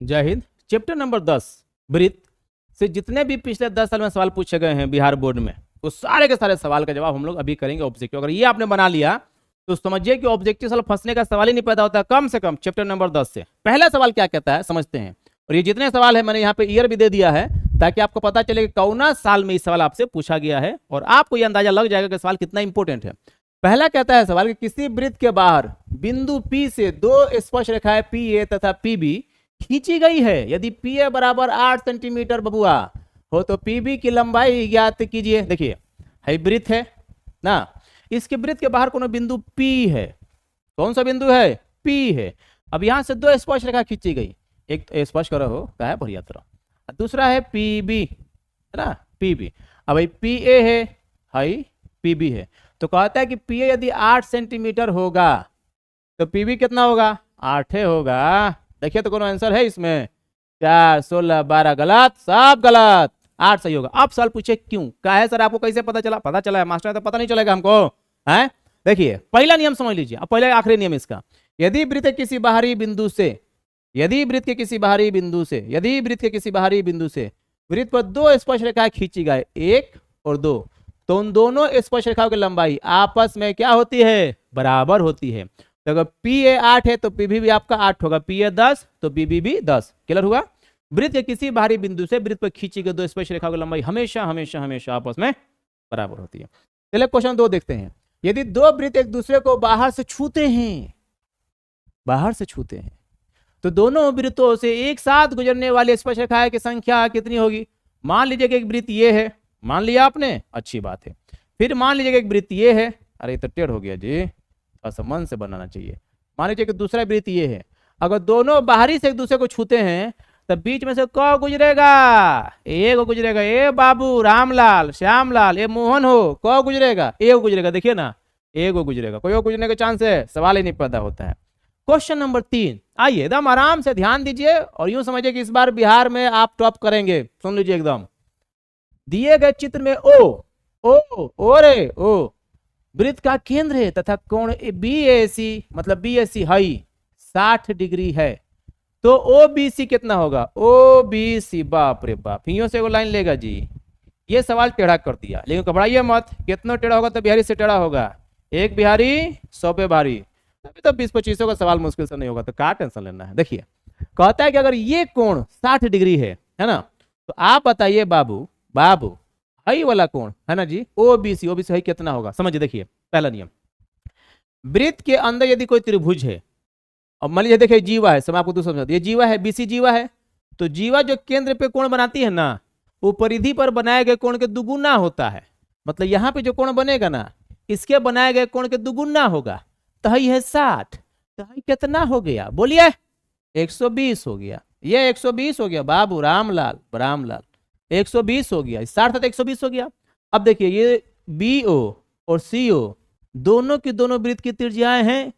जय Hind. Chapter number 10 वृत्त से जितने भी पिछले 10 साल में सवाल पूछे गए हैं बिहार बोर्ड में, उस सारे के सारे सवाल का जवाब हम लोग अभी करेंगे ऑब्जेक्टिव। अगर ये आपने बना लिया तो समझिए कि ऑब्जेक्टिव साल फंसने का सवाल ही नहीं पैदा होता। कम से कम चैप्टर नंबर 10 से पहला सवाल क्या कहता है समझते हैं। और ये जितने सवाल है मैंने यहाँ पे ईयर भी दे दिया है ताकि आपको पता चले कि कौना साल में इस सवाल आपसे पूछा गया है और आपको ये अंदाजा लग जाएगा कि सवाल कितना इंपॉर्टेंट है। पहला कहता है सवाल कि किसी वृत्त के बाहर बिंदु P से दो स्पर्श रेखाएं PA तथा PB खींची गई है। यदि PA बराबर 8 सेंटीमीटर बबुआ हो तो PB की लंबाई ज्ञात कीजिए। देखिए है वृत्त है ना, इसके वृत्त के बाहर कोनो बिंदु P है। कौन सा बिंदु है? P है। अब यहां से दो स्पर्श रेखा खींची गई, एक तो स्पर्श करो हो क्या है बढ़िया तरह, दूसरा है PB है ना, PB। अब भाई PA है, हाई PB है, तो कहता है कि PA यदि 8 सेंटीमीटर होगा तो PB कितना होगा? 8 होगा। देखिए तो कोनो आंसर है इसमें? 4, 16, 12 गलत, सब गलत, 8 सही होगा। अब सवाल पूछे क्यों, क्या है सर, आपको कैसे पता चला? पता चला है मास्टर, तो पता नहीं चलेगा हमको है। देखिए पहला नियम समझ लीजिए, अब पहले आखिरी नियम इसका। यदि वृत्त के किसी बाहरी बिंदु से वृत्त पर दो स्पर्श रेखाएं खींची गए, 1 और 2, तो उन दोनों स्पर्श रेखाओं की लंबाई आपस में क्या होती है? बराबर होती है। तो अगर PA 8 है तो PB भी आपका 8 होगा, PA 10 तो PB भी 10। क्लियर हुआ? वृत्त के किसी बाहरी बिंदु से वृत्त पर खींची गई दो स्पर्श रेखाओं की लंबाई हमेशा हमेशा हमेशा आपस में बराबर होती है। चलिए क्वेश्चन 2 देखते हैं। यदि दो वृत्त एक दूसरे को बाहर से छूते हैं तो दोनों वृत्तों से एक साथ गुजरने वाली स्पर्श रेखाएं की संख्या कितनी होगी? मान लीजिए कि एक वृत्त ये है, मान लिया आपने, अच्छी बात है। फिर मान लीजिए कि एक वृत्त ये है, अरे तो टेढ़ हो गया जी, मन से बनाना चाहिए। मान लीजिए कि दूसरा वृत्त ये है, अगर दोनों बाहरी से एक दूसरे को छूते हैं तब बीच में से कौन गुजरेगा? एक गुजरेगा। ए बाबू रामलाल श्यामलाल ए मोहन हो, कौन गुजरेगा? एक गुजरेगा। देखिए ना, एक गुजरेगा, कोई और गुजरने का चांस है? सवाल ही नहीं पैदा होता है। क्वेश्चन नंबर 3, आइए एकदम आराम से ध्यान दीजिए और यूं समझिए कि इस बार बिहार में आप टॉप करेंगे। सुन लीजिए एकदम। दिए गए चित्र में ओ वृत्त का केंद्र है तथा कोण BAC मतलब BAC हाई 60 डिग्री है, तो OBC कितना होगा? OBC, बाप रे बाप, हियों से वो लाइन लेगा जी। ये सवाल टेढ़ा कर दिया, लेकिन घबराइए मत, कितना टेढ़ा होगा तो बिहारी से टेढ़ा होगा। एक बिहारी 100 पे भारी, अभी तो 20-25 का सवाल मुश्किल से नहीं होगा, तो क्या टेंशन लेना है। देखिए कहता है कि अगर ये कोण 60 डिग्री है ना, तो आप बताइए बाबू हाई वाला कोण है ना जी, OBC हाई कितना होगा? समझिए, देखिए पहला नियम, वृत्त के अंदर यदि कोई त्रिभुज है, अब मान लीजिए देखिए जीवा है, सब आपको दूसरा समझा, ये जीवा है, BC जीवा है, तो जीवा जो केंद्र पे कोण बनाती है ना, वो परिधि पर बनाए गए कोण के दुगुना होता है। मतलब यहाँ पे जो कोण बनेगा ना, इसके बनाए गए कोण के दुगुना होगा। तो हाई है 60, तो हाई कितना हो गया? बोलिए 120 हो गया। ये 120 हो गया बाबू रामलाल 120 हो गया, 60 था तो 120 हो गया। अब देखिए ये BO और CO दोनों की दोनों वृत्त की त्रिज्याएं हैं,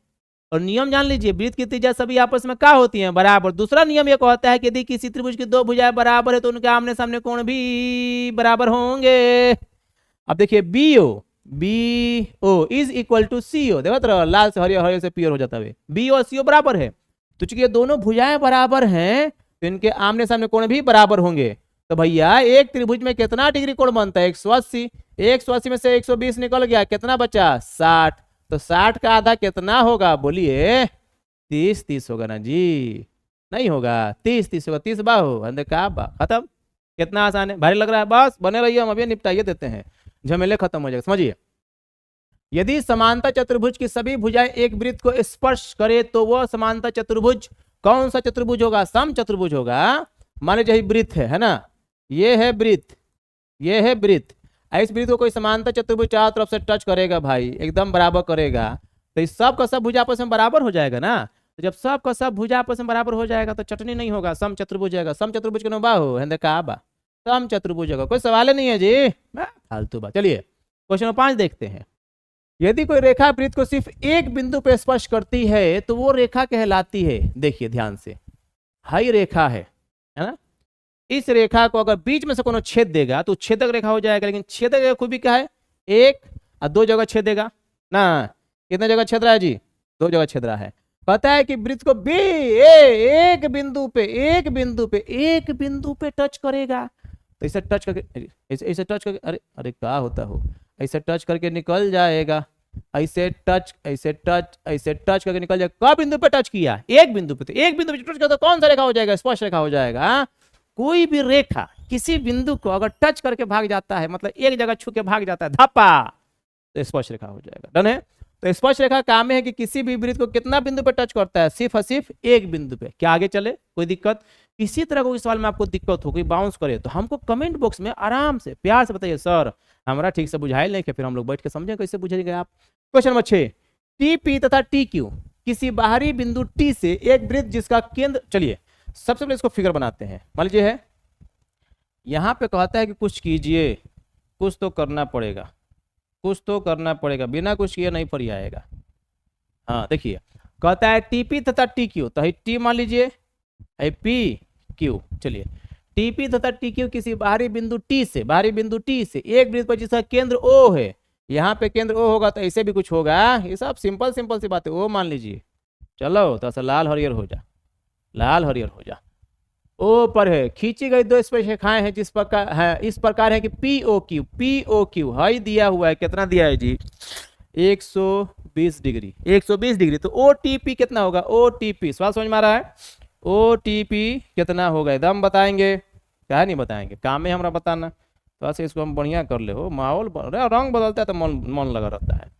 और नियम जान लीजिए, वृत्त की त्रिज्या सभी आपस में क्या होती हैं? बराबर। दूसरा नियम ये कहता है कि यदि किसी त्रिभुज की दो भुजाएं बराबर है तो उनके आमने सामने कोण भी बराबर होंगे। अब देखिए BO is equal to CO, देखो लाल से हरियर से पियर हो जाता है, BO और CO बराबर है, तो चूंकि ये दोनों भुजाएं बराबर हैं तो इनके आमने सामने कोण भी बराबर होंगे। तो भैया एक त्रिभुज में कितना डिग्री कोण बनता है? 180। 180 में से 120 निकल गया, कितना बचा? 60। तो 60 का आधा कितना होगा? बोलिए 30 होगा ना जी? नहीं होगा, 30 होगा, 30 बाहो अंदर का बा, खत्म। कितना आसान है, भारी लग रहा है? बस बने रहिए, हम अभी निपटाइए देते हैं, झमेले खत्म हो जाएगा। समझिए, यदि समांतर चतुर्भुज की सभी भुजाएं एक वृत्त को स्पर्श करे तो वह समांतर चतुर्भुज कौन सा चतुर्भुज होगा? सम चतुर्भुज होगा। मान लीजिए वृत्त है ना, ये है वृत्त, ये है वृत्त, इस वृत्त को कोई समांतर चतुर्भुज चारों तरफ से टच करेगा भाई, एकदम बराबर करेगा, तो इस सब का सब भुजा आपस में बराबर हो जाएगा ना। तो जब सब का सब भुजा आपस में बराबर हो जाएगा तो चटनी नहीं होगा, सम चतुर्भुज जाएगा। सम चतुर्भुज के बाहु है का बा, सम चतुर्भुज होगा, कोई सवाल ही नहीं है जी, फालतू बात। चलिए क्वेश्चन नंबर 5 देखते हैं। यदि कोई रेखा वृत्त को सिर्फ एक बिंदु पर स्पर्श करती है तो वो रेखा कहलाती है, देखिए ध्यान से, हाई रेखा है ना, इस रेखा को अगर बीच में से कोनो छेद देगा तो छेदक रेखा हो जाएगा। लेकिन छेदक रेखा खूबी क्या है? एक और दो जगह छेदेगा ना। कितने जगह छेद रहा है जी? 2 जगह छेद रहा है। कहता है कि वृत्त को बी एक बिंदु पे टच करेगा, तो ऐसे टच करके ऐसे टच करके अरे अरे क्या होता हो, ऐसे टच करके निकल जाएगा, ऐसे टच करके निकल जाएगा। कब बिंदु पे टच किया? एक बिंदु पे, तो एक बिंदु पे टच किया तो कौन सा रेखा हो जाएगा? स्पर्श रेखा हो जाएगा। हाँ? कोई भी रेखा किसी बिंदु को अगर टच करके भाग जाता है, मतलब एक जगह छू के भाग जाता है धप्पा, तो स्पर्श रेखा हो जाएगा। डन है? तो स्पर्श रेखा काम है कि किसी भी वृत्त को कितना बिंदु पे टच करता है? सिर्फ और सिर्फ एक बिंदु पे। क्या आगे चले? कोई दिक्कत? किसी तरह को इस सवाल में आपको दिक्कत हो, कोई बाउंस करे तो हमको कमेंट बॉक्स में आराम से प्यार से बताइए, सर हमारा ठीक से बुझाइल नहीं, फिर हम लोग बैठ के समझें कैसे बुझेंगे आप। क्वेश्चन नंबर 6, टी पी तथा टी क्यू किसी बाहरी बिंदु टी से एक वृत्त जिसका केंद्र, चलिए सबसे पहले इसको फिगर बनाते हैं। मान लीजिए है, यहां पे कहता है कि कुछ कीजिए, कुछ तो करना पड़ेगा, बिना कुछ किए नहीं पढ़ आएगा। हाँ देखिए, कहता है टीपी तथा टी क्यू, तो टी मान लीजिए पी क्यू। चलिए टीपी तथा टी क्यू किसी बाहरी बिंदु टी से एक वृत्त पर जिसका केंद्र ओ है, यहाँ पे केंद्र ओ होगा तो ऐसे भी कुछ होगा। ये सब सिंपल सी बात है। ओ मान लीजिए, चलो तो ऐसा लाल हरियर हो जा। ओ पर है खींची गई दो स्पर्श रेखाएं हैं जिस प्रकार है, इस प्रकार है कि पी ओ क्यू हाई दिया हुआ है। कितना दिया है जी? 120 डिग्री। तो ओ टी पी कितना होगा? ओ टी पी सवाल समझ में आ रहा है? ओ टी पी कितना होगा? एकदम बताएंगे, क्या नहीं बताएंगे, काम है हमारा बताना। तो ऐसे इसको हम बढ़िया कर ले हो, माहौल रंग बदलता है तो मन लगा रहता है।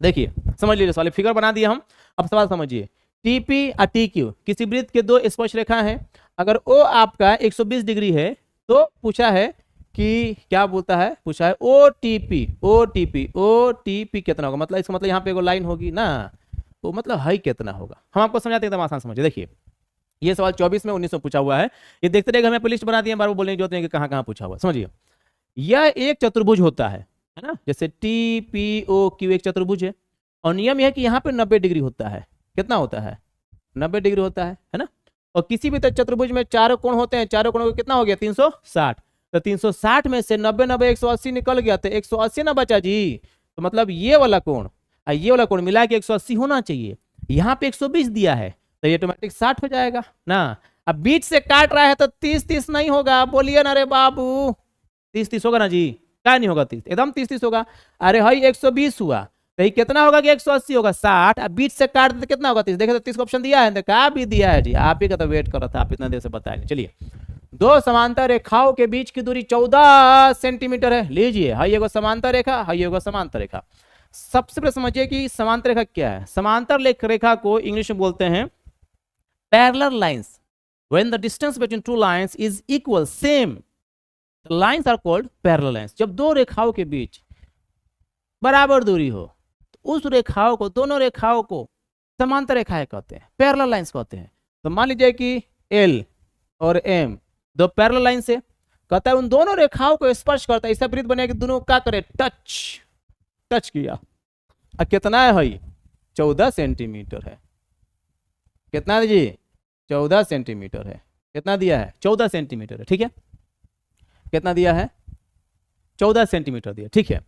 देखिए समझ लीजिए, सवाल फिगर बना दिया हम। अब सवाल समझिए, टीपी और टी क्यू किसी वृत्त के दो स्पर्श रेखा है। अगर ओ आपका 120 डिग्री है तो पूछा है कि क्या बोलता है? पूछा है ओ टी पी कितना होगा? मतलब इसका मतलब यहाँ पे एगो लाइन होगी ना, तो मतलब हाई कितना होगा? हम आपको समझाते एकदम आसान समझिए। देखिए ये सवाल 24 में 19 में पूछा हुआ है। ये देखते रहेगा, हमें लिस्ट बना दिए, बार बार बोलने की जरूरत नहीं कि कहाँ कहाँ पूछा हुआ। समझिए, यह एक चतुर्भुज होता है ना, जैसे टी पी ओ क्यू एक चतुर्भुज है, और नियम यह है कि यहाँ पे 90 डिग्री होता है। कितना होता है? 90 डिग्री होता है ना। और किसी भी चतुर्भुज में चारों कोण होते हैं, चारों कोणों का कितना हो गया? 360। तो 360 में से 90 180 निकल गया, तो 180 ना बचा जी। तो मतलब ये वाला कोण और ये वाला कोण मिला के 180 होना चाहिए। यहाँ पे 120 दिया है तो ये ऑटोमेटिक 60 हो जाएगा ना। अब बीच से काट रहा है तो 30 नहीं होगा, बोलिए ना रे बाबू। 30 होगा ना जी? क्या नहीं होगा? 30 एकदम 30 होगा। अरे भाई 120 हुआ तो ये कितना होगा कि 180 होगा? 60। अब बीच से काट देते कितना होगा? 30। देखे तो 30 का ऑप्शन दिया है, क्या भी दिया है जी? आप ही का तो वेट कर रहा था, आप इतना देर से बताएंगे। चलिए, दो समांतर रेखाओं के बीच की दूरी 14 सेंटीमीटर है। लीजिए, हाई एगो समांतर रेखा, हाई एगो समांतर रेखा। सबसे पहले समझिए कि समांतर रेखा क्या है। समांतर रेखा को इंग्लिश में बोलते हैं parallel lines. When the distance between two lines is equal same, the lines are called parallel lines. जब दो रेखाओं के बीच बराबर दूरी हो तो उस रेखाओं को, दोनों रेखाओं को समांतर रेखाएं कहते हैं, पैरेलल लाइंस कहते हैं। तो मान लीजिए कि एल और एम दो पैरेलल लाइन से, कहता है उन दोनों रेखाओं को स्पर्श करता है, ऐसा वृत्त बनेगा कि दोनों क्या करे? टच किया। अब कितना है भाई? 14 सेंटीमीटर है। कितना है जी? 14 सेंटीमीटर है। कितना दिया है? 14 सेंटीमीटर है। ठीक है, कितना दिया है? 14 सेंटीमीटर दिया। ठीक है,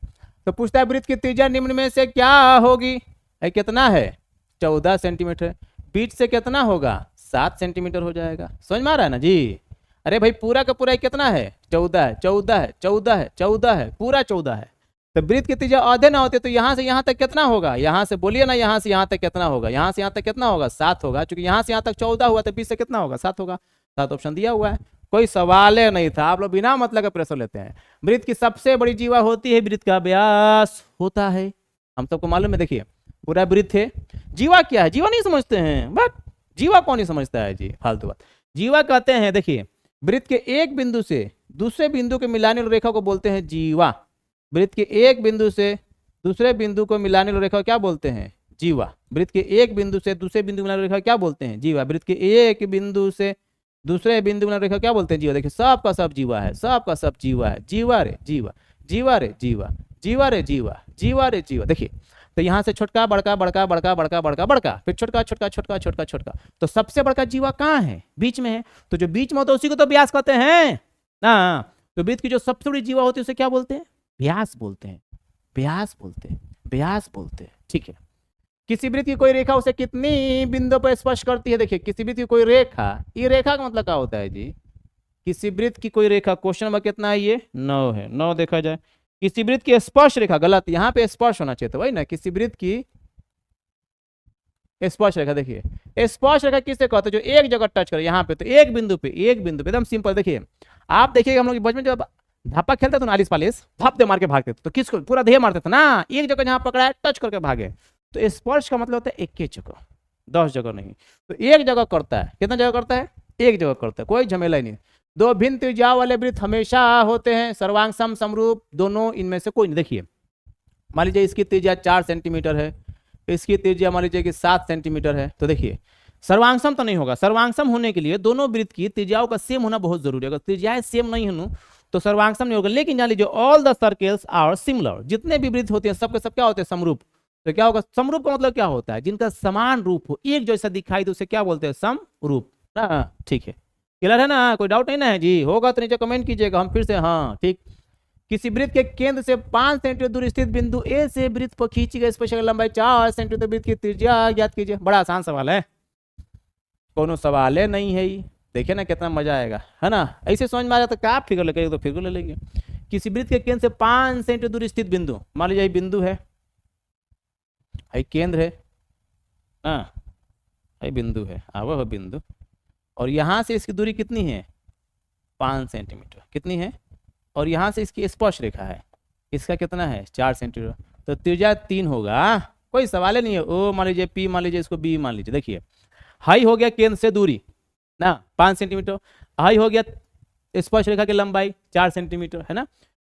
तो पूछता है वृत्त की त्रिज्या निम्न में से क्या होगी? कितना है? 14 सेंटीमीटर। बीच से कितना होगा? 7 सेंटीमीटर हो जाएगा। समझ में आ रहा है ना जी? अरे भाई पूरा का पूरा कितना है? 14 है, 14 है, 14 है, 14 है, पूरा 14 है। तो वृत्त की त्रिज्या आधे ना होते तो यहाँ से यहाँ तक कितना होगा? यहाँ से बोलिए ना, यहाँ से यहाँ तक कितना होगा? यहाँ से यहाँ तक कितना होगा? 7 होगा। क्योंकि यहाँ से यहाँ तक 14 हुआ तो बीच से कितना होगा? 7 होगा। 7 ऑप्शन दिया हुआ है, कोई सवाल नहीं था। आप लोग बिना मतलब का प्रश्न लेते हैं। वृत्त की सबसे बड़ी जीवा होती है, वृत्त का व्यास होता है, हम सबको मालूम है। देखिए पूरा वृत्त है, जीवा क्या है? जीवा नहीं समझते हैं, बट जीवा कौन नहीं समझता है जी? फालतू बात। जीवा कहते हैं, देखिए वृत्त के एक बिंदु से दूसरे बिंदु के मिलाने वाली रेखा को बोलते हैं जीवा। वृत्त के एक बिंदु से दूसरे बिंदु को मिलाने वाली रेखा क्या बोलते हैं? जीवा। वृत्त के एक बिंदु से दूसरे बिंदु मिलाने वाली रेखा क्या बोलते हैं? जीवा। वृत्त के एक बिंदु से दूसरे बिंदु मिलाने वाली रेखा क्या बोलते हैं? जीवा। देखिए सबका सब जीवा है, सबका सब जीवा है। जीवा रे जीवा, जीवा रे जीवा, जीवा रे जीवा, जीवा रे जीवा। देखिए तो यहाँ से छोटका बड़का बड़का बड़का बड़का बड़का बड़का, फिर छोटका छोटका छोटका छोटका छोटका। तो सबसे बड़का जीवा कहाँ है? बीच में है। तो जो बीच में होता है उसी को तो व्यास कहते हैं ना। तो वृत्त की जो सबसे बड़ी जीवा होती है उसे क्या बोलते हैं? व्यास बोलते हैं, व्यास बोलते हैं, व्यास बोलते हैं। ठीक है, किसी वृत्त की कोई रेखा उसे कितनी बिंदु पर स्पर्श करती है? देखिए किसी वृत्त की कोई रेखा, ये रेखा का मतलब क्या होता है जी? किसी वृत्त की कोई रेखा, क्वेश्चन नंबर कितना है? ये 9 है। 9 देखा जाए। किसी वृत्त की स्पर्श रेखा, गलत, यहाँ पे स्पर्श होना चाहिए था, वही ना, किसी वृत्त की स्पर्श रेखा। देखिए स्पर्श रेखा किससे कहते हैं? जो एक जगह टच करे, यहाँ पे तो एक बिंदु पे, एक बिंदु पे, एकदम सिंपल। देखिए आप देखिएगा हम लोग बचपन में जब धापा खेलते थे ना, आलिस पालिस धप दे मार के भागते थे, तो किसको पूरा देह मारते थे ना, एक जगह जहां पकड़ा है टच करके भागे। तो स्पर्श का मतलब होता है एक ही जगह, 10 जगह नहीं। तो एक जगह करता है, कितना जगह करता है? एक जगह करता है, कोई झमेला ही नहीं। दो भिन्न त्रिज्या वाले वृत्त हमेशा होते हैं सर्वांग सम समरूप, दोनों इनमें से कोई नहीं। देखिए मान लीजिए इसकी त्रिज्या 4 सेंटीमीटर है, इसकी त्रिज्या मान लीजिए कि 7 सेंटीमीटर है, तो देखिए सर्वांगसम तो नहीं होगा। सर्वांगसम होने के लिए दोनों वृत्त की त्रिज्याओं का सेम होना बहुत जरूरी है। अगर त्रिज्याएं सेम नहीं हो तो सर्वांगसम नहीं होगा। लेकिन जान लीजिए all the circles are similar, जितने भी वृत्त होते हैं सबके सब क्या होते हैं? समरूप। तो क्या होगा? समरूप का मतलब क्या होता है? जिनका समान रूप हो, एक जैसा दिखाई दे, उसे क्या बोलते हैं? समरूप ना। ठीक है, क्लियर है ना? कोई डाउट नहीं ना है जी? होगा तो नीचे कमेंट कीजिएगा, हम फिर से। हाँ ठीक। किसी वृत्त के केंद्र से 5 सेंटीमीटर दूर स्थित बिंदु ए से वृत्त पर खींची गई स्पर्शरेखा लंबाई 4 सेंटीमीटर, वृत्त की त्रिज्या ज्ञात कीजिए। बड़ा आसान सवाल है, कोनो सवाल है नहीं है। देखिए ना कितना मजा आएगा, है ना? ऐसे समझ में आ जाता है, क्या फिगर लेके तो फिगर ले लेंगे। किसी वृत्त के केंद्र से 5 सेंटीमीटर दूर स्थित बिंदु, मान लीजिए बिंदु है, केंद्र है, हाँ बिंदु है, वह बिंदु, और यहां से इसकी दूरी कितनी है? 5 सेंटीमीटर। कितनी है? और यहाँ से इसकी स्पर्श रेखा है, इसका कितना है? 4 सेंटीमीटर। तो त्रिज्या 3 होगा, कोई सवाल ही नहीं है। ओ मान लीजिए, पी मान लीजिए, इसको बी मान लीजिए। देखिए हाई हो गया केंद्र से दूरी ना 5 सेंटीमीटर, हाई हो गया स्पर्श रेखा की लंबाई 4 सेंटीमीटर, है ना?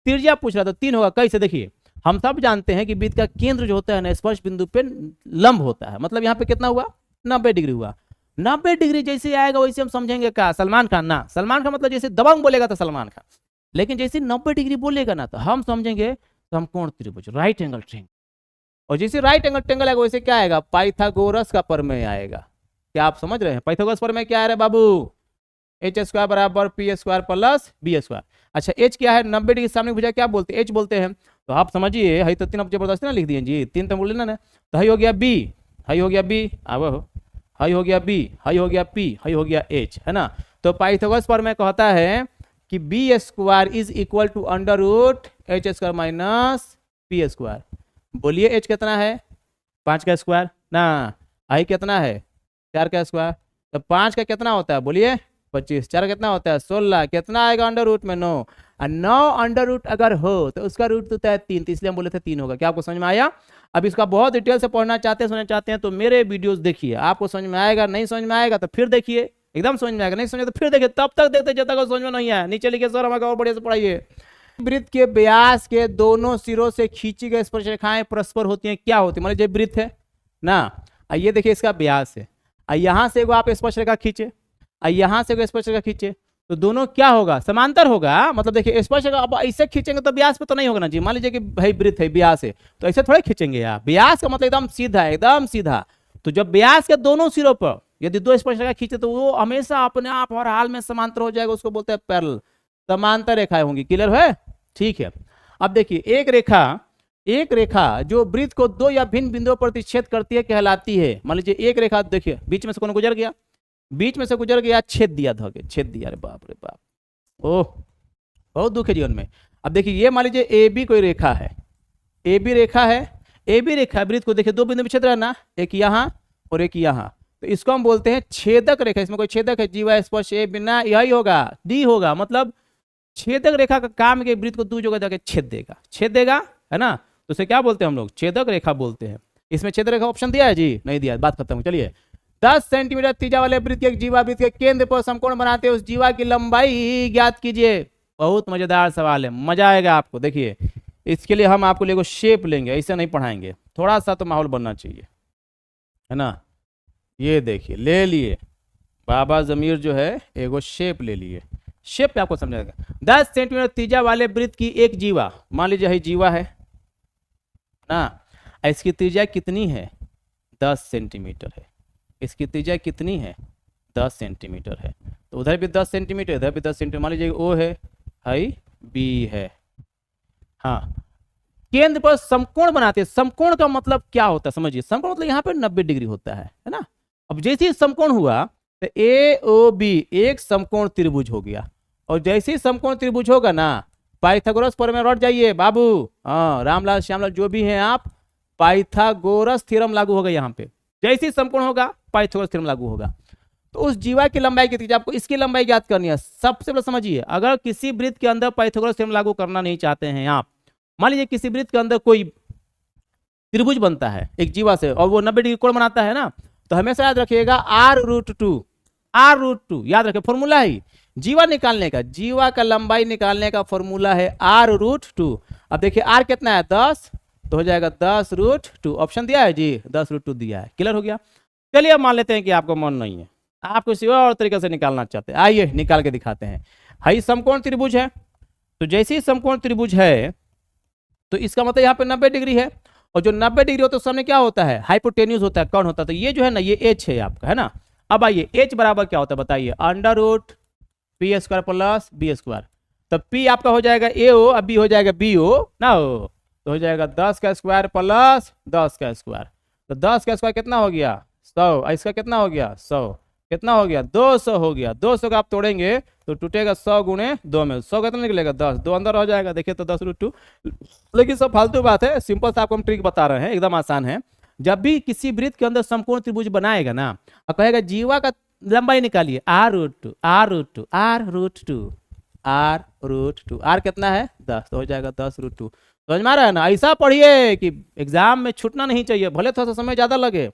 त्रिज्या पूछ रहा था, 3 होगा। कैसे? देखिए हम सब जानते हैं कि वृत्त का केंद्र जो होता है ना, स्पर्श बिंदु पे लंब होता है, मतलब यहाँ पे कितना हुआ? 90 डिग्री हुआ। 90 डिग्री जैसे आएगा वैसे हम समझेंगे क्या? सलमान खान ना। सलमान खान मतलब जैसे दबंग बोलेगा तो सलमान खान, लेकिन जैसे 90 डिग्री बोलेगा ना तो हम समझेंगे समकोण त्रिभुज, राइट एंगल ट्रायंगल। और जैसे राइट एंगल ट्रायंगल आएगा वैसे क्या आएगा? पाइथागोरस का प्रमेय आएगा। क्या आप समझ रहे हैं? पाइथागोरस प्रमेय क्या है रे बाबू? एच स्क्वायर बराबर P square plus B square. अच्छा एच क्या है? 90 डिग्री सामने भुजा क्या बोलते हैं? एच बोलते हैं। तो आप समझिए, हई तो 3 अब जबरदस्ती ना लिख दिए जी, 3 तो बोल लेना ना। तो हई हो गया बी, हई हो गया बी, आवो हई हो गया बी, हई हो गया पी, हई हो गया एच, है ना? तो पाइथागोरस प्रमेय कहता है कि B square is equal to under root H square minus P square. बोलिए एच कितना है? 5 का स्क्वायर ना। आई कितना है? 4 का स्क्वायर। तो 5 का कितना होता है? बोलिए 25। 4 का कितना होता है? 16। कितना आएगा अंडर रूट में? 9। और 9 अंडर रूट अगर हो तो उसका रूट होता है 3, तो इसलिए हम बोले थे 3 होगा। क्या आपको समझ में आया? अब इसका बहुत डिटेल से पढ़ना चाहते हैं, सुनना चाहते हैं तो मेरे वीडियोस देखिए, आपको समझ में आएगा। नहीं समझ में आएगा तो फिर देखिए, एकदम समझ में आएगा। नहीं समझे तो फिर देखिए, तब तक देखते जब तक समझ में नहीं आया। नीचे लिखे सर हमारे और बढ़िया से पढ़ाइए। वृत्त के व्यास के दोनों सिरों से खींची गई स्पर्श रेखाएं परस्पर होती हैं, क्या होती है? मान लीजिए वृत्त है ना, ये देखिए इसका व्यास है, यहाँ से आप स्पर्श रेखा खींचे, यहाँ से स्पर्श रेखा खींचे, तो दोनों क्या होगा? समांतर होगा। मतलब देखिए स्पर्श रेखा अब ऐसे खींचेंगे तो व्यास पे तो नहीं होगा ना जी। मान लीजिए कि भाई वृत्त है, व्यास है, तो ऐसे थोड़े खींचेंगे यार। व्यास का मतलब एकदम सीधा है, एकदम सीधा। तो जब व्यास के दोनों सिरों पर यदि 2 स्पर्श रेखा खींचे तो वो हमेशा अपने आप हर हाल में समांतर हो जाएगा, उसको बोलते हैं पैरेलल, समांतर रेखाएं होंगी। क्लियर है? ठीक है। अब देखिए एक रेखा जो वृत्त को 2 या भिन्न बिंदुओं पर प्रतिच्छेद करती है कहलाती है। मान लीजिए एक रेखा, देखिए बीच में से कौन गुजर गया? बीच में से गुजर गया, छेद दिया, धोके छेद दिया। अरे बाप रे बाप, ओह बहुत दुख है जीवन में। अब देखिए ये मान लीजिए ए बी कोई रेखा है, ए बी रेखा है, ए बी रेखा वृत्त को देखिए 2 बिंदु में छेद रहा है ना, एक यहाँ और एक यहाँ, तो इसको हम बोलते हैं छेदक रेखा। इसमें कोई छेदक है? जीवा स्पर्श ए बिना, यही होगा, डी होगा। मतलब छेदक रेखा का काम के वृत्त को 2 जगह जाके छेद देगा, छेद देगा, है ना? तो उसे क्या बोलते हैं हम लोग? छेदक रेखा बोलते हैं। इसमें छेदक रेखा ऑप्शन दिया है जी? नहीं दिया, बात खत्म। चलिए 10 सेंटीमीटर त्रिज्या वाले वृत्त के जीवा वृत्त के केंद्र पर समकोण बनाते हैं, उस जीवा की लंबाई ज्ञात कीजिए। बहुत मजेदार सवाल है, मजा आएगा आपको। देखिए इसके लिए हम आपको लेको शेप लेंगे, ऐसे नहीं पढ़ाएंगे, थोड़ा सा तो माहौल बनना चाहिए, है ना? ये देखिए ले लिए बाबा जमीर जो है एगो शेप ले लिए, शेप पे आपको समझाएगा। 10 सेंटीमीटर त्रिज्या वाले वृत्त की एक जीवा, मान लीजिए है जीवा है ना, इसकी त्रिज्या कितनी है? 10 सेंटीमीटर है। इसकी त्रिज्या कितनी है? 10 सेंटीमीटर है। तो उधर भी 10 सेंटीमीटर, इधर भी 10 सेंटीमीटर। मान लीजिए ओ है, हाई बी है, हाँ केंद्र पर समकोण बनाते हैं। समकोण का मतलब क्या होता है समझिए, समकोण मतलब यहाँ पे 90 डिग्री होता है ना। अब जैसे ही समकोण हुआ तो ए ओ बी एक समकोण त्रिभुज हो गया, और जैसे ही समकोण त्रिभुज होगा ना, पाइथागोरस प्रमेय में लौट जाइए बाबू। हाँ, रामलाल श्यामलाल जो भी हैं आप, पाइथागोरस थ्योरम लागू होगा यहाँ पे। जैसे ही समकोण होगा पाइथागोरस थ्योरम लागू होगा। तो उस जीवा की लंबाई कितनी, आपको इसकी लंबाई ज्ञात करनी है। सबसे पहले समझिए, अगर किसी वृत्त के अंदर पाइथागोरस थ्योरम लागू करना नहीं चाहते हैं आप, मान लीजिए किसी वृत्त के अंदर कोई त्रिभुज बनता है एक जीवा से और वो 90 डिग्री कोण बनाता है ना, तो हमेशा याद रखिएगा r√2, r√2 याद रखिए, फॉर्मूला है जीवा निकालने का, जीवा का लंबाई निकालने का फॉर्मूला है r√2। अब देखिए r कितना है 10, तो हो जाएगा 10√2। ऑप्शन दिया है जी, 10√2 दिया है। क्लियर हो गया। चलिए अब मान लेते हैं कि आपको मन नहीं है, आप किसी और तरीके से निकालना चाहते हैं। आइए निकाल के दिखाते हैं। हाई समकोण त्रिभुज है, तो जैसे ही समकोण त्रिभुज है तो इसका मतलब यहाँ पे 90 डिग्री है, और जो 90 डिग्री होता है उसमें क्या होता है, हाइपोटेन्यूज होता है, कौन होता है, तो ये जो है ना ये h है आपका, है ना। अब आइए h बराबर क्या होता है बताइए, √p² प्लस b²। तो p आपका हो जाएगा ao, अब b हो जाएगा bo ना हो, तो हो जाएगा 10 का स्क्वायर प्लस 10 का स्क्वायर। तो 10 का स्क्वायर कितना हो गया 100, इसका कितना हो गया 100, कितना हो गया 200 हो गया। 200 का आप तोड़ेंगे तो टूटेगा 100 गुणे 2 में, 100 कितना निकलेगा 10, 2 अंदर हो जाएगा। देखिए तो 10√2। लेकिन सब फालतू बात है, सिंपल सा आपको हम ट्रिक बता रहे हैं, एकदम आसान है। जब भी किसी वृत्त के अंदर समकोण त्रिभुज बनाएगा ना, और कहेगा जीवा का लंबाई निकालिए r√2, r√2, r√2, r√2, r कितना है 10, तो हो जाएगा 10√2। समझ में आ रहा है ना। ऐसा पढ़िए कि एग्जाम में छूटना नहीं चाहिए, भले थोड़ा सा समय ज्यादा लगे।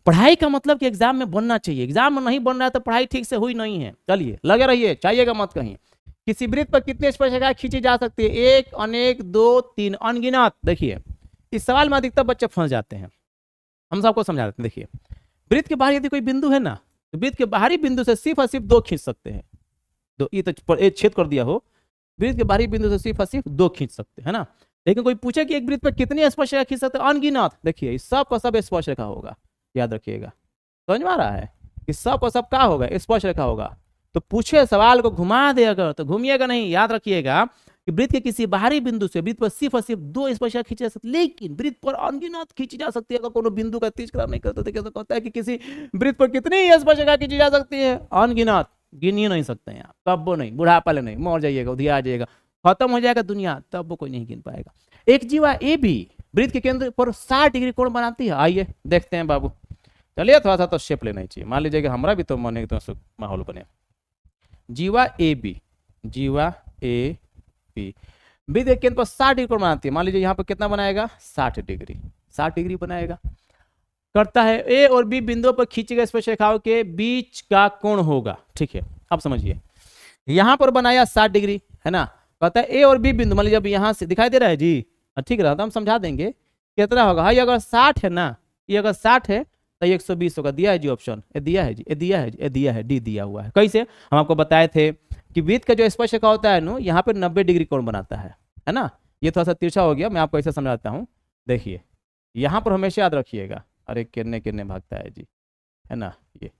पढ़ाई का मतलब कि एग्जाम में बनना चाहिए, एग्जाम में नहीं बन रहा है तो पढ़ाई ठीक से हुई नहीं है। चलिए लगे रहिए, चाहिएगा मत कहीं। किसी वृत्त पर कितनी स्पर्शरेखाएं खींची जा सकती है, 1, अनेक, 2, 3, अनगिनत। देखिए इस सवाल में अधिकतर बच्चे फंस जाते हैं, हम सबको समझा देते हैं। देखिए वृत्त के बाहर यदि कोई बिंदु है ना, तो वृत्त के बाहरी बिंदु से सिर्फ और सिर्फ 2 खींच सकते हैं। दो, ये तो एक छेद कर दिया हो, वृत्त के बाहरी बिंदु से सिर्फ और सिर्फ 2 खींच सकते हैं ना। लेकिन कोई पूछे कि एक वृत्त पर कितनी स्पर्शरेखा खींच सकते हैं, अनगिनत। देखिए सब का सब स्पर्शरेखा होगा, याद रखिएगा। समझ में आ रहा है कि सब का सब क्या होगा, स्पर्शरेखा होगा। तो पूछे सवाल को घुमा दे अगर, तो घूमिएगा नहीं। याद रखिएगा कि वृत्त के किसी बाहरी बिंदु से वृत्त पर सिर्फ और सिर्फ 2 स्पर्शरेखा खींची जा सकती, लेकिन वृत्त पर अनगिनत खींची जा सकती है। अगर कोनो बिंदु का तीज नहीं करते तो कहता है कि किसी वृत्त पर कितनी स्पर्शरेखा खींची जा सकती है, अनगिनत, गिन ही नहीं सकते हैं आप। तब वो नहीं, बुढ़ापा ले नहीं, मर जाइएगा, उधिया आ जाएगा, खत्म हो जाएगा दुनिया, तब वो कोई नहीं गिन पाएगा। एक जीवा ए बी वृत्त के केंद्र पर 60 डिग्री कोण बनाती है। आइए देखते हैं बाबू। चलिए थोड़ा सा तो शेप लेना चाहिए, मान लीजिए कि हमारा भी तो मन एक तो माहौल बने। जीवा ए बी, जीवा ए बी वृत्त के केंद्र पर 60 डिग्री कोण बनाती है। मान लीजिए यहाँ पर कितना बनाएगा 60 डिग्री, 60 डिग्री बनाएगा। करता है ए और बी बिंदुओं पर खींची गई स्पर्शरेखाओं के बीच का कोण होगा। ठीक है, अब समझिए यहाँ पर बनाया 60 डिग्री, है ना। कहता है ए और बी बिंदु, मान लीजिए अब यहाँ से दिखाई दे रहा है जी, ठीक रहा तो हम समझा देंगे कितना होगा। भाई अगर 60 है ना, ये अगर 60 है तो 120 होगा। दिया है जी ऑप्शन, ये दिया है जी, ये दिया है जी, ये दिया है, डी दिया हुआ है। कैसे, हम आपको बताए थे कि वृत्त का जो स्पर्शरेखा होता है ना, यहाँ पे 90 डिग्री कोण बनाता है ना। ये थोड़ा सा तिरछा हो गया, मैं आपको ऐसे समझाता हूँ। देखिए यहाँ पर हमेशा याद रखिएगा, अरे किरने किरने भागता है जी, है ना। ये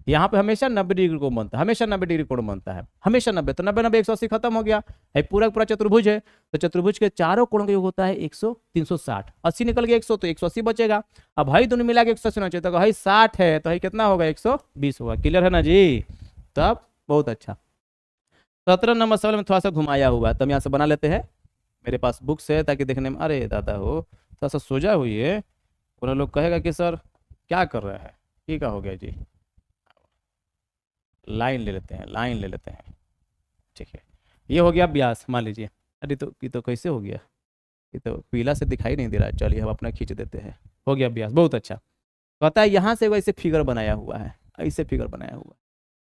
यहाँ पे हमेशा 90 डिग्री कोण बनता है, हमेशा 90 डिग्री कोण बनता है, हमेशा 90। तो 90 90 180 खत्म हो गया। पूरा पूरा चतुर्भुज है, तो चतुर्भुज के चारों कोणों का योग होता है 100, 360, 80 निकल गया 100, तो 180 बचेगा। अब भाई दोनों मिला के 180 होना चाहिए, तो भाई 60 है तो भाई कितना होगा 120 होगा। क्लियर है ना जी, तब बहुत अच्छा। 17 नंबर सवाल में थोड़ा सा घुमाया हुआ है, तो हम यहाँ से बना लेते हैं। मेरे पास बुक्स है ताकि देखने में, अरे दादा हो थोड़ा सा सोजा हुई है। उन लोग कहेगा कि सर क्या कर रहे हैं, ठीक हो गया जी। लाइन ले लेते हैं, लाइन ले लेते हैं, ठीक है। ये हो गया व्यास, मान लीजिए। अरे तो ये तो कैसे हो गया, ये तो पीला से दिखाई नहीं दे रहा है। चलिए हम अपना खींच देते हैं, हो गया व्यास, बहुत अच्छा। कहता है यहाँ से वैसे फिगर बनाया हुआ है, ऐसे फिगर बनाया हुआ है।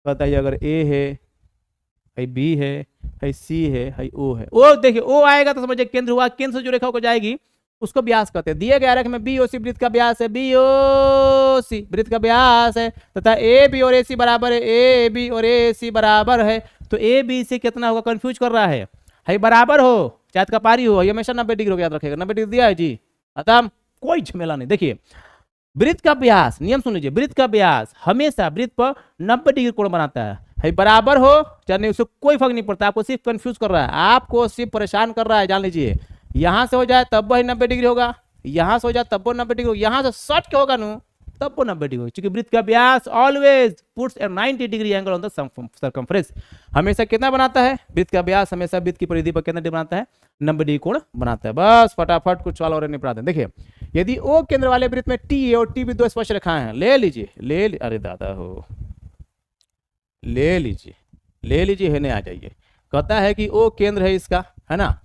कहता है अगर ए है, बी है, सी है, ओ है। ओ देखिए ओ आएगा तो समझिए केंद्र हुआ, केंद्र से जो रेखा को जाएगी उसको व्यास कहते हैं। दिए गए आरेख में बी ओ सी वृत्त का व्यास है, बी ओ सी वृत्त का व्यास है, तथा ए बी और ए सी बराबर है, ए बी और ए सी बराबर है। तो ए बी से कितना होगा, कंफ्यूज कर रहा है बराबर हो चाहे का पारी हो, हमेशा 90 डिग्री हो, याद रखेगा 90 डिग्री दिया है जी, खत्म, कोई झमेला नहीं। देखिए वृत्त का व्यास, नियम सुन लीजिए, वृत्त का व्यास हमेशा वृत्त पर 90 डिग्री कोण बनाता है बराबर हो चाहे नहीं, उससे कोई फर्क नहीं पड़ता। आपको सिर्फ कंफ्यूज कर रहा है, आपको सिर्फ परेशान कर रहा है, जान लीजिए। यहां से हो जाए तब वही 90 डिग्री होगा, यहां से हो जाए तब वो 90 डिग्री होगा, यहां से सट के होगा नु तब वो 90 डिग्री होगा, क्योंकि वृत्त का व्यास always puts a 90 degree angle on the circumference. हमेशा कितना बनाता है वृत्त का व्यास, हमेशा वृत्त की परिधि पर कितना डिग्री बनाता है, 90 डिग्री कोण बनाता है। बस फटाफट कुछ सवाल और निपटाते हैं। देखिए यदि ओ केंद्र वाले वृत्त में टी और टी भी दो स्पर्श रेखाएं हैं, ले लीजिए अरे दादा हो, ले लीजिए हेने आ जाइए। कहता है कि ओ केंद्र है इसका, है ना,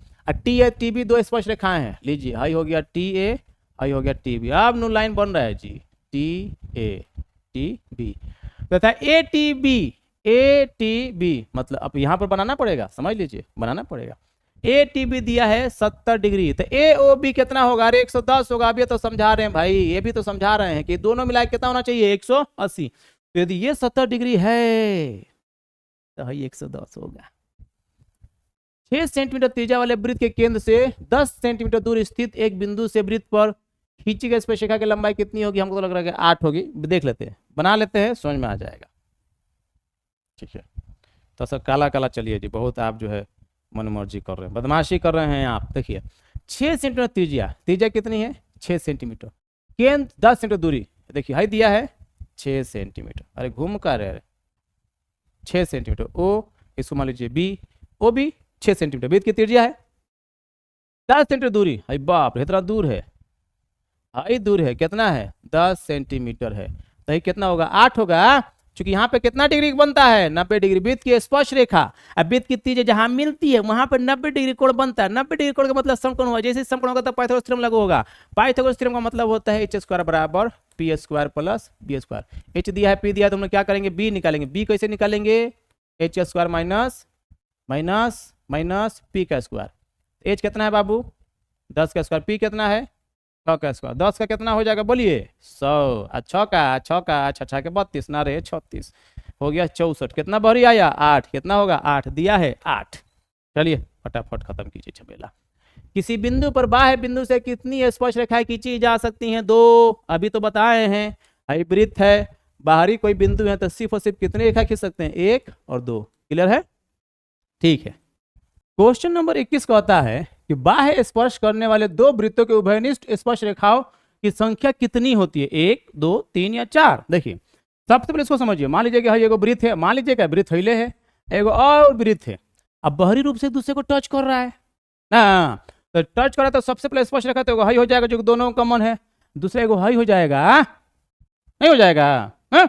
टी ए टी बी दो स्पर्श रेखाएं हैं, लीजिए हाई हो गया टी ए, हाई हो गया टी बी, अब नो लाइन बन रहा है G T A T B, कहता है ए टी बी मतलब अब यहां पर बनाना पड़ेगा, समझ लीजिए बनाना पड़ेगा। ए टी बी दिया है 70 डिग्री, तो ए ओ बी कितना होगा, अरे 110 होगा। अब ये तो समझा रहे हैं भाई, ये भी तो समझा रहे हैं कि दोनों मिला कितना होना चाहिए 180, तो यदि ये 70 डिग्री है तो भाई 110 होगा। 6 सेंटीमीटर त्रिज्या वाले वृत्त के केंद्र से 10 सेंटीमीटर दूर स्थित एक बिंदु से वृत्त पर खींची गई स्पर्शरेखा की लंबाई कितनी होगी, हमको तो लग रहा है 8 होगी, देख लेते हैं, बना लेते हैं, समझ में आ जाएगा। ठीक है, तो सब काला काला चलिए जी, बहुत आप जो है मनमर्जी कर रहे हैं, बदमाशी कर रहे हैं आप। देखिए 6 सेंटीमीटर त्रिज्या कितनी है 6 सेंटीमीटर, केंद्र 10 सेंटीमीटर दूरी, देखिए हाई दिया है 6 सेंटीमीटर, अरे घूम कर रहे 6 सेंटीमीटर, ओ इसको मान लीजिए बी, ओ बी 6 सेंटीमीटर, वृत्त की त्रिज्या है 10 सेंटीमीटर दूरी, हाई बाप रे इतना दूर है, हाई दूर है, कितना है 10 सेंटीमीटर है, तो कितना होगा 8 होगा, क्योंकि यहाँ पे कितना डिग्री बनता है 90 डिग्री, वृत्त की स्पर्श रेखा अब वृत्त की त्रिज्या जहां मिलती है वहां पर 90 डिग्री कोण बनता है, 90 डिग्री कोण का मतलब समकोण हुआ, जैसे समकोण होगा तो पाइथागोरस थ्योरम लागू होगा, पाइथागोरस थ्योरम का मतलब होता है h² बराबर p² प्लस b², h दिया है p दिया है तो हम लोग क्या करेंगे b निकालेंगे, b कैसे निकालेंगे h² minus minus minus p का स्क्वायर, h कितना है बाबू 10 का स्क्वायर, p कितना है 6 का स्क्वायर, 10 का कितना हो जाएगा बोलिए 100, 6 का 6 के 32 ना रहे 36 हो गया 64, कितना बड़ी आया 8, कितना होगा 8 दिया है 8। चलिए फटाफट खत्म कीजिए झमेला। किसी बिंदु पर बाह्य बिंदु से कितनी स्पर्श रेखाएं खींची जा सकती हैं, 2, अभी तो बताए हैं, हाई वृत्त है, बाहरी कोई बिंदु है तो सिर्फ और सिर्फ कितनी रेखा खींच सकते हैं 1 और 2, क्लियर है। ठीक है, क्वेश्चन नंबर 21 कहता है कि बाह्य स्पर्श करने वाले दो वृत्तों के उभयनिष्ठ स्पर्श रेखाओं की संख्या कितनी होती है, 1 2 3 या 4। देखिए सबसे पहले इसको समझिए, मान लीजिए कि हाँ एगो वृत्त है, मान लीजिए क्या वृत्त हिले है, एगो और वृत्त है, अब बाहरी रूप से एक दूसरे को टच कर रहा है ना, तो टच कर रहा है तो सबसे पहले स्पर्श रेखा तो हाई हो जाएगा जो दोनों कॉमन है, दूसरा एगो हाई हो जाएगा, नहीं हो जाएगा हा?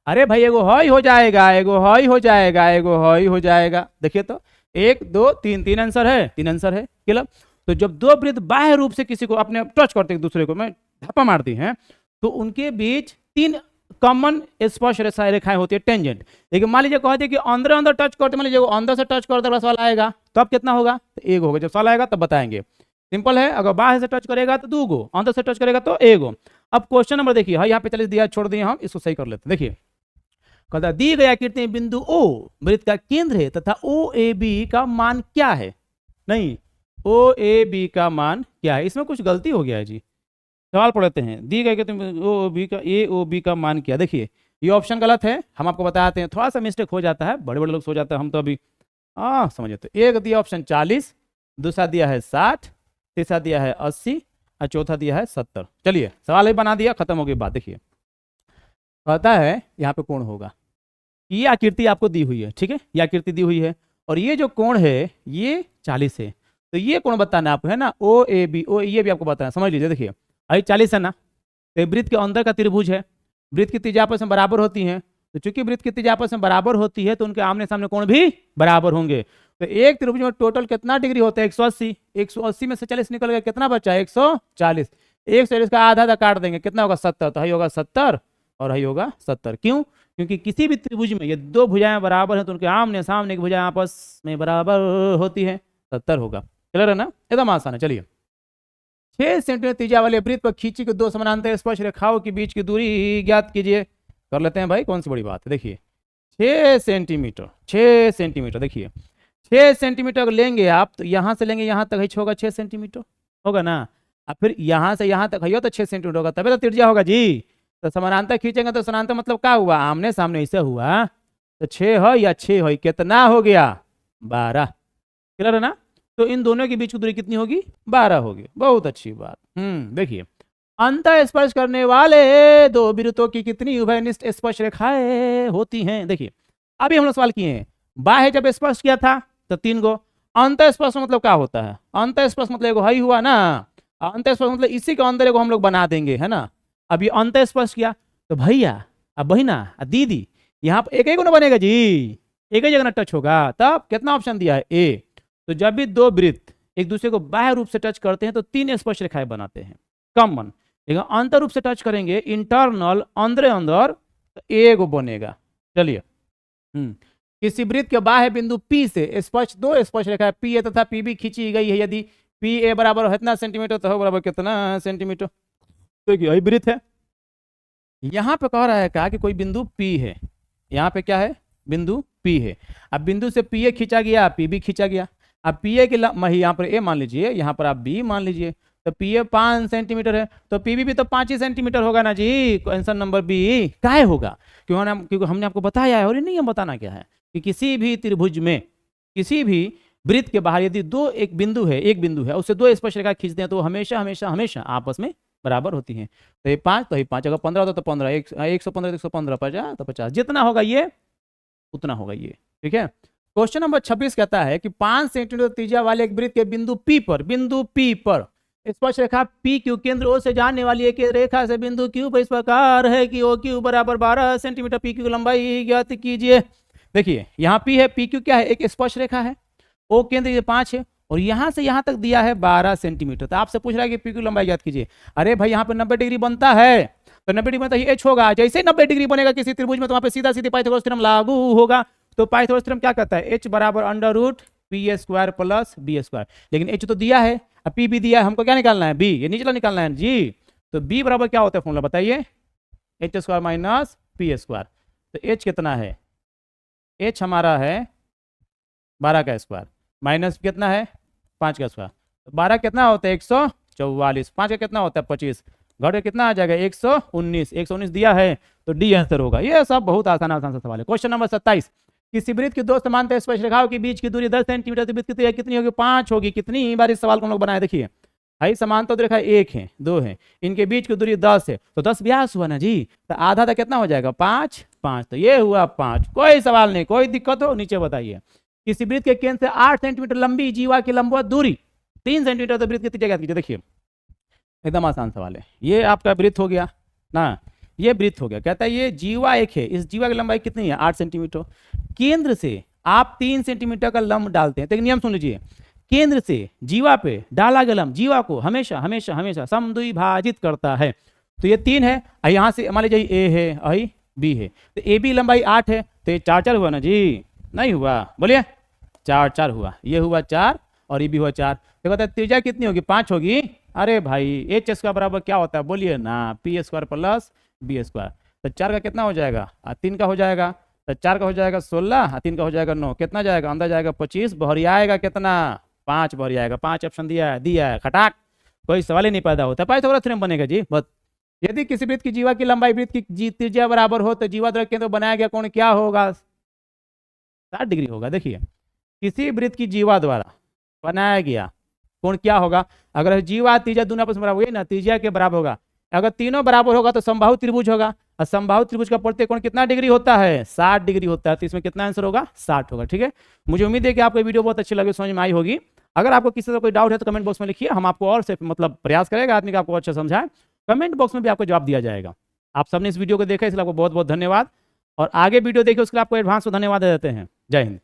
अरे भाई एगो हाई हो जाएगा, एगो हाई हो जाएगा, एगो हाई हो जाएगा, देखिए तो 1 2 3 तीन आंसर है, तीन आंसर है क्लियर। तो जब दो वृत्त बाह्य रूप से किसी को अपने टच करते हैं दूसरे को में धप्पा मारती हैं तो उनके बीच 3 कॉमन स्पर्श रेखाएं होती है टेंजेंट। लेकिन मान लीजिए कहते हैं कि अंदर अंदर टच करते, मान लीजिए अंदर से टच करते सवाल आएगा तो अब कितना होगा तो 1 होगा, जब सवाल आएगा तब बताएंगे, सिंपल है। अगर बाहर से टच करेगा तो 2 गो, अंदर से टच करेगा तो 1 गो। अब क्वेश्चन नंबर देखिए, हाँ यहाँ पे 40 दिया छोड़ दिए, हम इसको सही कर लेते हैं। देखिए कहता दी गई आकृति में बिंदु O वृत्त का केंद्र है तथा OAB का मान क्या है, नहीं OAB का मान क्या है, इसमें कुछ गलती हो गया है जी, सवाल पढ़ते हैं। दी गई आकृति में AOB का मान क्या, देखिए ये ऑप्शन गलत है, हम आपको बताते हैं, थोड़ा सा मिस्टेक हो जाता है, बड़े बड़े लोग सो जाते हैं, हम तो अभी समझे। तो एक दिया ऑप्शन 40, दूसरा दिया है 60, तीसरा दिया है 80 और चौथा दिया है 70। चलिए सवाल ही बना दिया, खत्म हो गई बात। देखिए कहता है यहाँ पे कोण होगा, ये आकृति आपको दी हुई है, ठीक है, ये आकृति दी हुई है और ये जो कोण है ये 40 है, तो ये कोण बताना है आपको, है ना OAB, ये भी आपको बताना है, समझ लीजिए। देखिए अभी 40 है ना, तो वृत्त के अंदर का त्रिभुज है, वृत्त की त्रिज्या आपस में बराबर होती है, तो चूंकि वृत्त की त्रिज्या आपस में बराबर होती है तो उनके आमने सामने कोण भी बराबर होंगे। तो एक त्रिभुज में टोटल कितना डिग्री होता है 180, 180 में से 40 निकल गया, कितना बचा 140, 140 का आधा आधा काट देंगे, कितना होगा 70, तो हाई होगा 70 और हाई होगा 70। क्यों, क्योंकि किसी भी त्रिभुज में ये दो भुजाएं बराबर हैं तो उनके आमने सामने की भुजाएं आपस में बराबर होती है, 70 होगा, क्लियर है ना, एकदम आसान है। चलिए 6 सेंटीमीटर त्रिज्या वाले वृत्त पर खींची के दो समानांतर स्पर्श रेखाओं के बीच की दूरी ज्ञात कीजिए। कर लेते हैं भाई, कौन सी बड़ी बात है। देखिए 6 सेंटीमीटर, देखिए 6 सेंटीमीटर लेंगे आप तो यहाँ से लेंगे यहाँ तक हिच होगा 6 सेंटीमीटर होगा ना, अब फिर यहाँ से यहाँ तक है तो 6 सेंटीमीटर होगा, तभी तो त्रिज्या होगा जी। तो समानांतर खींचेंगे तो समानांतर मतलब क्या हुआ, आमने सामने ऐसे हुआ, तो 6 है या 6 है, कितना हो गया 12, क्लियर है ना। तो इन दोनों के बीच की दूरी कितनी होगी? 12 होगी। बहुत अच्छी बात। देखिए, अंत स्पर्श करने वाले दो वृत्तों की कितनी उभयनिष्ठ स्पर्श रेखाएं होती हैं? देखिए, अभी हम लोग सवाल किए हैं, बाह्य जब स्पर्श किया था तो 3 गो, अंत स्पर्श मतलब क्या होता है? अंत स्पर्श मतलब एगो हाई हुआ ना, अंत स्पर्श मतलब इसी के अंदर एगो हम लोग बना देंगे, है ना। अब ये अंत स्पर्श किया तो भैया, अब बहिना, दीदी, यहाँ पर एक एक ना बनेगा जी, एक ही जगह ना टच होगा। तब कितना ऑप्शन दिया है? ए। तो जब भी दो वृत्त एक दूसरे को बाह्य रूप से टच करते हैं तो 3 स्पर्श रेखाएं बनाते हैं, कॉमन। लेकिन अंतर रूप से टच करेंगे, इंटरनल, अंदर अंदर, तो एगो बनेगा। चलिए, किसी वृत्त के बाह्य बिंदु P से स्पर्श दो स्पर्श रेखा पी ए तथा पी बी खींची गई है। यदि पी ए बराबर कितना सेंटीमीटर तो हो बराबर कितना सेंटीमीटर। तो यही वृत्त है। यहाँ पे कह रहा है क्या कि कोई बिंदु P है, यहाँ पे क्या है? बिंदु P है। अब बिंदु से पी ए खींचा गया, पी बी खींचा गया। अब पी ए के यहाँ पर ए मान लीजिए, यहाँ पर आप बी मान लीजिए, तो पी ए 5 सेंटीमीटर है, तो पी बी भी तो 5 ही सेंटीमीटर होगा ना जी। आंसर नंबर बी काहे होगा? क्योंकि हमने आपको बताया है, और नहीं हम बताना क्या है कि किसी भी त्रिभुज में, किसी भी वृत्त के बाहर यदि एक बिंदु है, उससे दो स्पर्श रेखा खींचते हैं तो हमेशा हमेशा हमेशा आपस में बराबर होती हैं। तो ये 5 तो ये 5, अगर 15 होता तो 15, 115 तो 115, 50 तो 50, जितना होगा ये उतना होगा ये। ठीक है। क्वेश्चन नंबर 26 कहता है कि 5 सेंटीमीटर त्रिज्या वाले एक वृत्त के बिंदु P पर स्पर्श रेखा पी क्यू केंद्र ओ से जाने वाली एक रेखा से बिंदु क्यू पर इस प्रकार है कि ओ क्यू बराबर 12 सेंटीमीटर, पी क्यू लंबाई ज्ञात कीजिए। देखिए, यहाँ पी है, पी क्यू क्या है? एक स्पर्श रेखा है। ओ केंद्र ये 5 है और यहाँ से यहाँ तक दिया है 12 सेंटीमीटर। तो आपसे पूछ रहा है कि पी क्यू लंबाई ज्ञात कीजिए। अरे भाई, यहाँ पे 90 डिग्री बनता है, तो 90 डिग्री बनता है, एच होगा। जैसे ही 90 डिग्री बनेगा किसी त्रिभुज में तो वहाँ पे सीधा सीधी पाइथागोरस थ्योरम लागू होगा। तो पाइथागोरस थ्योरम क्या कहता है? एच बराबर under root P square plus B square. लेकिन एच तो दिया है, अब पी भी दिया है, हमको क्या निकालना है? बी। ये निचला निकालना है जी। तो बी बराबर क्या होता है फॉर्मूला बताइए? H square minus P square. तो एच कितना है? एच हमारा है 12 का स्क्वायर, माइनस कितना है? 5 का स्क्वायर। तो 12 कितना होता है? 144। 5 का कितना होता है? 25। घट के कितना आ जाएगा? 119। 119 दिया है, तो डी आंसर होगा। ये सब बहुत आसान सा सवाल है। क्वेश्चन नंबर 27, किसी वृत्त की दो समांतर स्पर्श रेखाओं के बीच की दूरी 10 सेंटीमीटर, तो वृत्त की त्रिज्या कितनी होगी? 5 होगी। कितनी बार इस सवाल को हम लोग बनाए? देखिए भाई, समांतर रेखा 1 है, 2 है, इनके बीच की दूरी 10 है, तो 10 व्यास हुआ ना जी। तो आधा था कितना हो जाएगा? 5, 5, तो ये हुआ 5। कोई सवाल नहीं, कोई दिक्कत हो नीचे बताइए। किसी वृत्त के केंद्र से 8 सेंटीमीटर लंबी जीवा की लंबवत दूरी 3 सेंटीमीटर, तो वृत्त की त्रिज्या ज्ञात कीजिए। देखिए, एकदम आसान सवाल है। ये आपका वृत्त हो गया ना, ये वृत्त हो गया। कहता है ये जीवा एक है, इस जीवा की लंबाई कितनी है? 8 सेंटीमीटर। केंद्र से आप 3 सेंटीमीटर का लंब डालते हैं, तो एक नियम सुन लीजिए, केंद्र से जीवा पे डाला गया लंब जीवा को हमेशा हमेशा हमेशा समद्विभाजित करता है। तो ये 3 है, यहाँ से मान लीजिए ए है, आई बी है, तो ए बी लंबाई 8 है, तो ये 4 हुआ ना जी? नहीं हुआ? बोलिए, 4 हुआ। ये हुआ 4 और ये भी हुआ 4। तो कहता है त्रिज्या कितनी होगी? 5 होगी। अरे भाई, एच स्क्वायर बराबर क्या होता है? बोलिए ना, P square plus B square. तो 4 का कितना हो जाएगा? 3 का हो जाएगा, तो 4 का हो जाएगा 16, 3 का हो जाएगा 9, कितना जाएगा? अंदर जाएगा 25, बहरी आएगा कितना? 5 बहरी आएगा। 5 ऑप्शन दिया है खटाक, कोई सवाल ही नहीं पैदा होता। पाइथागोरस थ्योरम बनेगा जी। बस, यदि किसी वृत्त की जीवा की लंबाई वृत्त की त्रिज्या बराबर हो तो जीवा द्वारा केंद्र बनाया गया कोण क्या होगा? 60 डिग्री होगा। देखिए, किसी वृत्त की जीवा द्वारा बनाया गया कोण क्या होगा? अगर जीवा त्रिज्या दोनों आपस में बराबर हुई ना, त्रिज्या के बराबर होगा। अगर तीनों बराबर होगा तो समबाहु त्रिभुज होगा, और समबाहु त्रिभुज का प्रत्येक कोण कितना डिग्री होता है? 60 डिग्री होता है। तो इसमें कितना आंसर होगा? 60 होगा। ठीक है, मुझे उम्मीद है कि आपको वीडियो बहुत अच्छी लगी, समझ में आई होगी। अगर आपको किसी से कोई डाउट है तो कमेंट बॉक्स में लिखिए, हम आपको और से मतलब प्रयास करेगा आदमी का आपको अच्छा समझाए। कमेंट बॉक्स में भी आपको जवाब दिया जाएगा। आप सबने इस वीडियो को देखा, इसलिए आपको बहुत बहुत धन्यवाद, और आगे वीडियो देखिए उसके लिए आपको एडवांस में धन्यवाद देते हैं। जय हिंद।